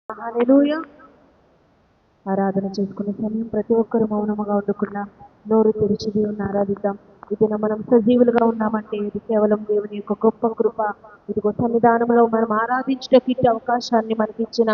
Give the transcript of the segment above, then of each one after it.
హల్లెలూయా. ఆరాధన చేసుకునే సమయం ప్రతి ఒక్కరు మౌనముగా ఉండకుండా నోరు తెరిచి దేవుని ఆరాధిద్దాం. ఇది మనం సజీవులుగా ఉన్నామంటే ఇది కేవలం దేవుని యొక్క గొప్ప కృప. ఇదిగో సన్నిధానంలో మనం ఆరాధించడానికి ఇచ్చే అవకాశాన్ని మనకిచ్చిన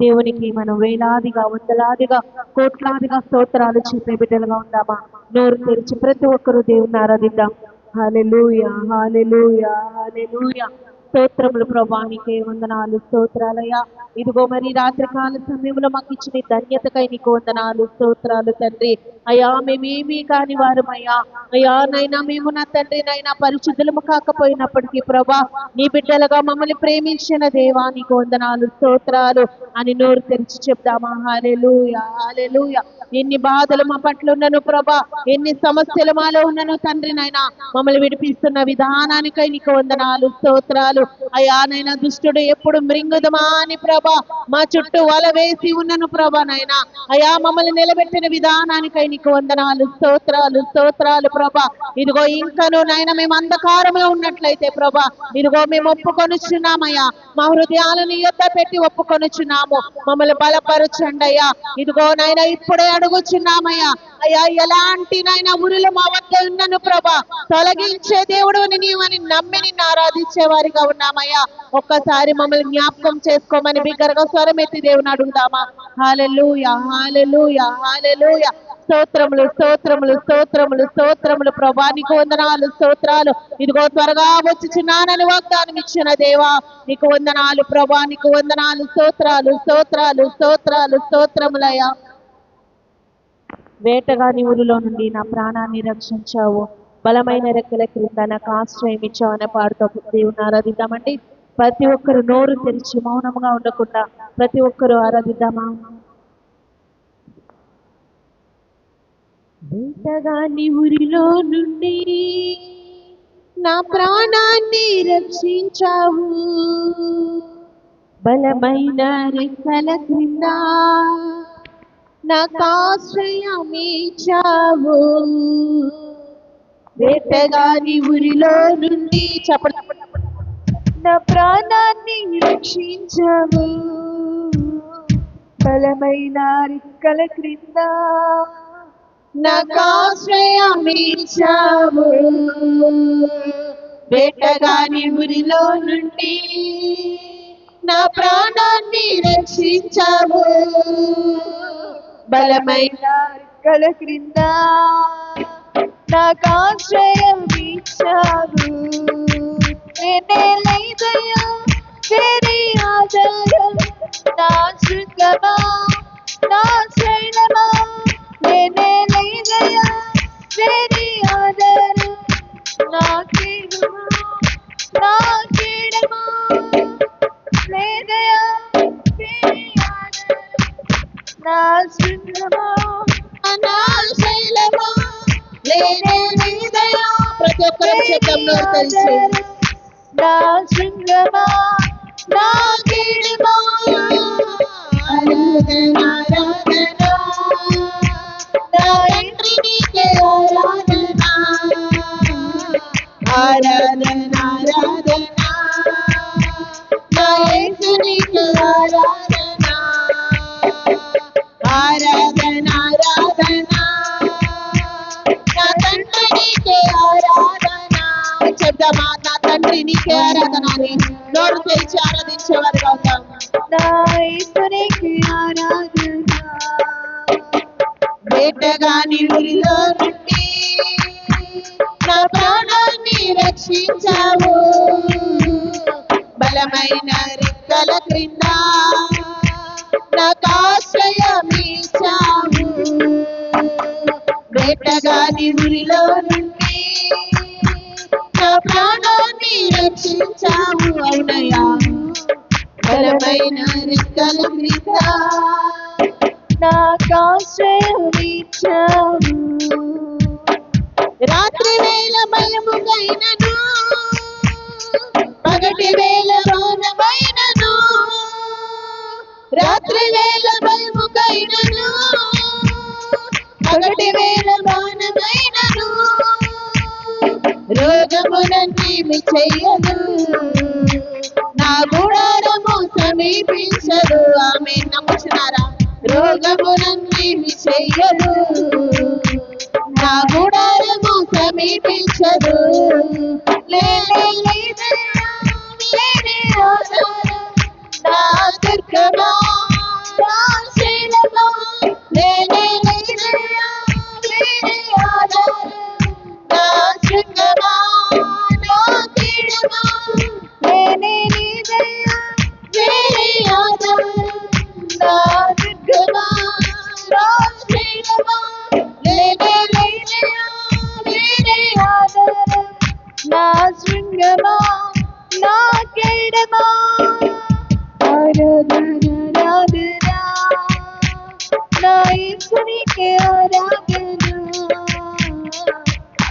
దేవునికి మనం వేలాదిగా వందలాదిగా కోట్లాదిగా స్తోత్రాలు చెప్పే బిడ్డలుగా ఉందామా? నోరు తెరిచి ప్రతి ఒక్కరూ దేవుని ఆరాధిద్దాం. హల్లెలూయా, హల్లెలూయా, హల్లెలూయా. స్తోత్రములు ప్రభానికే వందనాలు, స్తోత్రాలయ్యా. ఇదిగో మరి రాత్రికాల సమయంలో మాకు ఇచ్చిన ధన్యతకై నీకు వందనాలు, స్తోత్రాలు తండ్రి. అయ్యా మేమేమీ కాని వారమయ్యా. అయ్యా నైనా మేము నా తండ్రి నైనా పరిశుద్ధులము కాకపోయినప్పటికీ ప్రభా నీ బిడ్డలుగా మమ్మల్ని ప్రేమించిన దేవా నీకు వందనాలు, స్తోత్రాలు అని నోరు తెరిచి చెప్దామా? హల్లెలూయా, హల్లెలూయా. ఎన్ని బాధలు మా పట్ల ఉన్నను ప్రభా, ఎన్ని సమస్యలు మాలో ఉన్నను తండ్రి నైనా మమ్మల్ని విడిపిస్తున్న విధానానికై నీకు వందనాలు, స్తోత్రాలు. అయ్యా నైనా దుష్టుడు ఎప్పుడు మృంగుదమా అని ప్రభా మా చుట్టూ వల వేసి ఉన్నను ప్రభా నైనా అయ్యా మమ్మల్ని నిలబెట్టిన విధానానికై నీకు వందనాలు, స్తోత్రాలు, స్తోత్రాలు ప్రభా. ఇదిగో ఇంకను నైనా మేము అంధకారంలో ఉన్నట్లయితే ప్రభా ఇదిగో మేము ఒప్పుకొనుచున్నామయ్యా, మా హృదయాలను యొద్ద పెట్టి ఒప్పుకొనుచున్నాము. మమ్మల్ని బలపరచండి అయ్యా. ఇదిగో నైనా ఇప్పుడే అడుగుచున్నామయ్యా. అయ్యా ఎలాంటి నైనా ఉరులు మా వద్ద ఉన్నను ప్రభా తొలగించే దేవుడు నీవని నమ్మి నిన్ను ఆరాధించే వారిగా ఉన్నామయ్యా. ఒక్కసారి మమ్మల్ని జ్ఞాపకం చేసుకోమని బిగ్గరగా స్వరం ఎత్తి దేవుని అడుగుదామా? హల్లెలూయా, హల్లెలూయా, హల్లెలూయా. స్తోత్రములు, స్తోత్రములు, స్తోత్రములు, స్తోత్రములు ప్రభా నీకు వందనాలు, స్తోత్రాలు. ఇదిగో త్వరగా వచ్చుచున్నానని వాగ్దానం ఇచ్చిన దేవా నీకు వందనాలు ప్రభా, నీకు వందనాలు, స్తోత్రాలు, స్తోత్రాలు, స్తోత్రాలు, స్తోత్రములయ్యా. వేటగాని ఊరిలో నుండి నా ప్రాణాన్ని రక్షించావు, బలమైన రెక్కల క్రింద నాకు ఆశ్రయం ఇచ్చావు అనే పాడుతో దేవుని ఆరాధిద్దామండి. ప్రతి ఒక్కరు నోరు తెరిచి మౌనముగా ఉండకుండా ప్రతి ఒక్కరు ఆరాధిద్దామా? వేటగాని ఊరిలో నుండి నా ప్రాణాన్ని రక్షించావు, బలమైన రెక్కల క్రింద నాకు ఆశ్రయం ఇచ్చావు. వేటగాని ఊరిలో నుండి నా ప్రాణాన్ని రక్షించావు, బలమైన రెక్కల క్రింద నాకు ఆశ్రయం ఇచ్చావు. వేటగాని ఊరిలో నుండి నా ప్రాణాన్ని రక్షించావు, బలమైన రెక్కల క్రింద నాకు ఆశ్రయం ఇచ్చావు. నేనే లేదయ్యా వేరే ఆధారం, నా శృంగమా నా శైలమా. నేనే లేదయ్యా వేరే ఆధారం, నా కీడమా నా కీడమా. లేదయ్యా వేరే ఆధారం, నా శృంగమా నా శైలమా. లేనే లేదయ్యా. ప్రతి ఒక్కరు చెప్తాం తెలిసి నా శృంగమా నా కీడమా. ఆరాధన ఆరాధన నా తండ్రి నీకే ఆరాధన, ఆరాధన ఆరాధన నా యేసు నీకే ఆరాధన, ఆరాధన ఆరాధన నా తండ్రి నీకే ఆరాధన. చెప్దామా? నా తండ్రి నీకే ఆరాధన అని నోరు తెరిచి ఆరాధించేవారుగా ఉంటాం. నా యేసు నీకే ఆరాధన. వేటగాని ఊరిలో నుండి నా ప్రాణాన్ని రక్షించావు, బలమైన రెక్కల క్రింద నాకు ఆశ్రయం ఇచ్చావు. వేటగాని ఊరిలో నుండి నా ప్రాణాన్ని రక్షించావు. అవునయ్యా, బలమైన రెక్కల క్రింద నాకు ఆశ్రయం ఇచ్చావు. రాత్రి వేళ భయముగైనను, పగటి వేళ మౌనమైనను. రాత్రి వేళ భయముగైనను, పగటి వేళ మౌనమైనను. రోగమునన్నేమి చెయ్యదు, నా గుడారము సమీపించదు. ఆమె సమీపించదు, నా గుడారము సమీపించదు. లేదయ్యా వేరే ఆధారం, నా దుర్గమా నా శైలమా. లేదయ్యా వేరే ఆధారం, నా శృంగమా నా కీడమా. లేదయ్యా వేరే ఆధారం, నా దుర్గమా నా శైలమా. లేదయ్యా వేరే ఆధారం, నా శృంగమా నా కీడమా. ఆరాధన ఆరాధన నా యేసునికే ఆరాధన,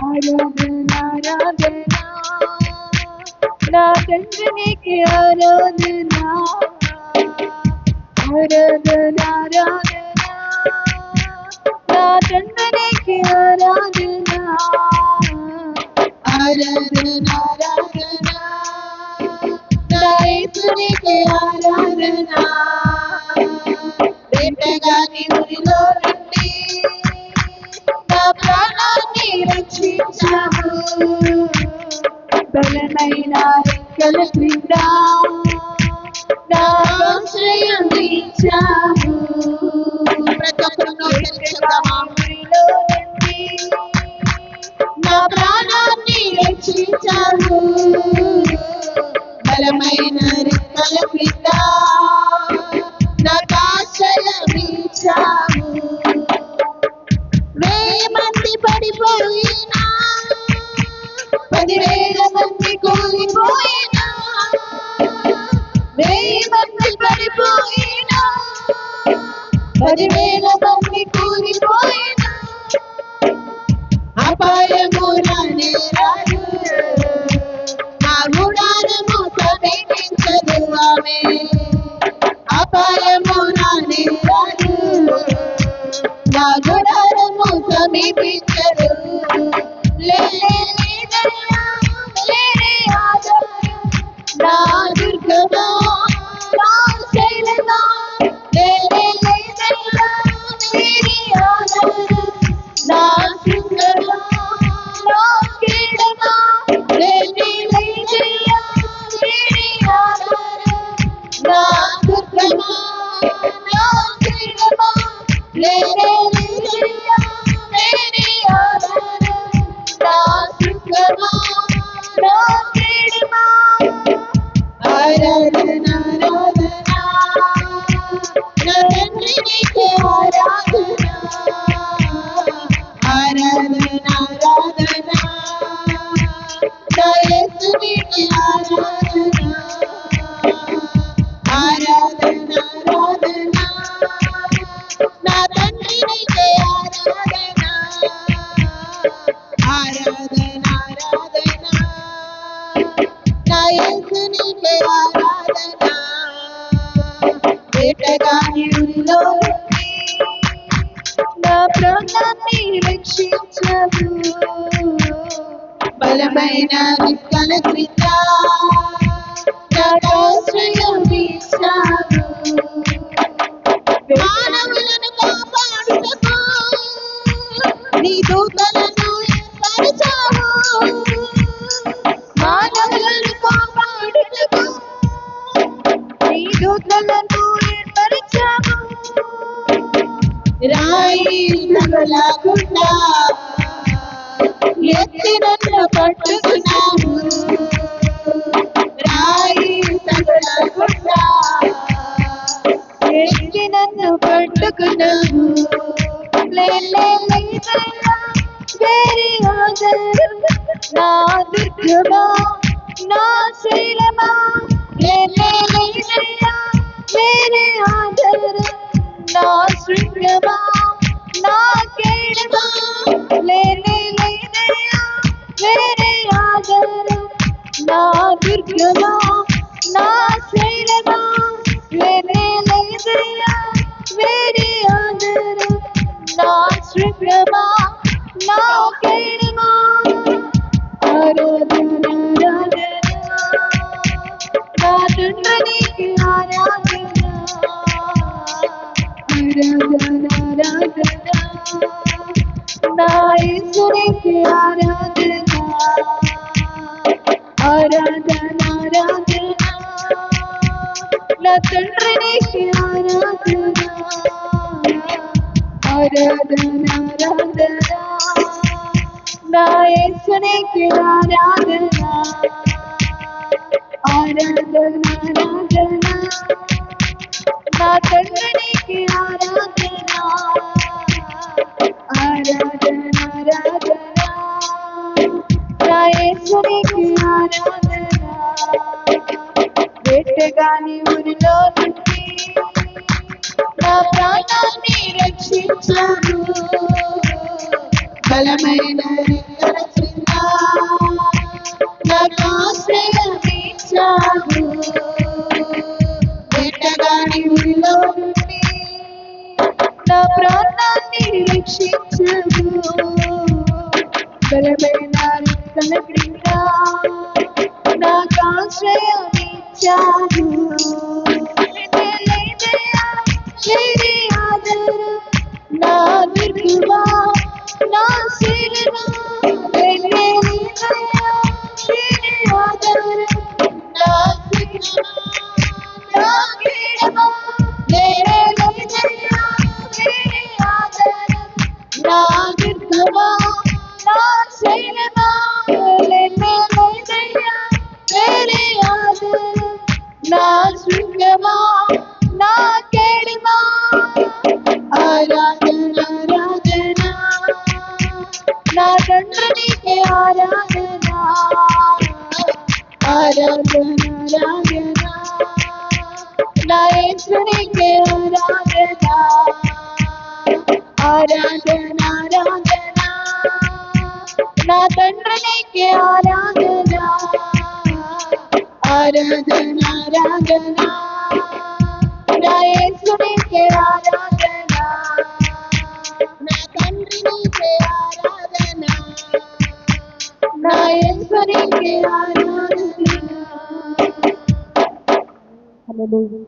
ఆరాధన ఆరాధన నా తండ్రికి ఆరాధన, ఆరాధన ఆరాధన నా తండ్రికి ఆరాధన, ఆరాధన ఆరాధన నా యేసునికే ఆరాధన. వేటగాని ఊరిలో నుండి నా ప్రాణాన్ని రక్షించావు, బలమైన రెక్కల క్రింద నా ఆశ్రయం ఇచ్చావు. ప్రతి ఒక్కరు ఊరిలో నుండి నా ప్రాణాన్ని రక్షించావు, బలమైన రెక్కల క్రింద నాకు ఆశ్రయం ఇచ్చావు. 1000 మంది పడిపోయినా, 10,000 మంది కూలిపోయినా, 1000 మంది పడిపోయినా, 10,000 మంది కూలిపోయినా, అపాయము రానే రాదు, నా గుడారము సమీపించదు. ఆమె అపాయము రానే రాదు, నా గుడారము సమీపించదు. లేదయ్యా వేరే ఆధారం, నా దుర్గమా నా శైలమా. లేదయ్యా వేరే ఆధారం, నా శృంగమా నా కీడమా. లేదయ్యా వేరే ఆధారం, నా దుర్గమా నా శైలమా. లేదయ్యా వేరే ఆధారం, నా శృంగమా నా కీడమా. ఆరాధన ఆరాధన నా తండ్రికి ఆరాధన, ఆరాధన ఆరాధన నా యేసునికి ఆరాధన, ఆరాధన ఆరాధన నా తండ్రికి ఆరాధన, ఆరాధన ఆరాధన నా యేసునికి ఆరాధన. వేటగాని ఊరిలో నుండి నా ప్రాణాన్ని రక్షించవు, బలమైన రెక్కల క్రింద నాకు ఆశ్రయం ఇచ్చావు. మానవులను కాపాడుటకు నీ దూతలను ఏర్పరచావు, మానవులను కాపాడుటకు నీ దూతలను ఏర్పరచావు. రాయి తగలకుండా ఎత్తి నన్ను పట్టుకున్నావు, రాయి తగలకుండా ఎత్తి నన్ను పట్టుకున్నావు. లేదయ్యా వేరే ఆధారం, నా దుర్గమా నా శైలమా. లేదయ్యా వేరే ఆధారం, నా శృంగమా నా కీడమా. లేదయ్యా వేరే ఆధారం, నా దుర్గమా నా శైలమా. లేదయ్యా వేరే ఆధారం, నా శృంగమా నా కీడమా. ఆరాధన ఆరాధన నా తండ్రికి ఆరాధన, ఆరాధన ఆరాధన నా యేసునికి ఆరాధన ఆరాధన ఆరాధన నా తండ్రి నీకు ఆరాధన ఆరాధన ఆరాధన నా యేసునికి ఆరాధన ఆరాధన ఆరాధన నా తండ్రి నీకు ఆరాధన ఆరాధన ఆరాధన నా యేసునికి ఆరాధన వేటగాని ఊరిలో నుండి నా ప్రాణాన్ని రక్షించాడు బలమైన రెక్కల కింద నాకు ఆశ్రయమిచ్చాడు వేటగాని ఊరిలో నుండి నా ప్రాణాన్ని రక్షించాడు బలమైన రెక్కల క్రింద నాకు ఆశ్రయమిచ్చాడు వేరే ఆధారం నా దుర్గమా నా శరణా వేరే ఆధారం నా దుర్గమా నా కీడమా వేరే ఆధారం నా దుర్గమా నా శరణా వేరే ఆధారం నా శృంగమా నా కేడమా ఆరాధన ఆరాధన నా తండ్రి నీకే ఆరాధన ఆరాధన ఆరాధన నా యేసు నీకే ఆరాధన ఆరాధన ఆరాధన నా తండ్రి నీకే ఆరాధన ఆరాధన ఆరాధన నా యేసు నీకే ఆరాధన నా తండ్రి నీకే ఆరాధన నా యేసు నీకే ఆరాధన హల్లెలూయా.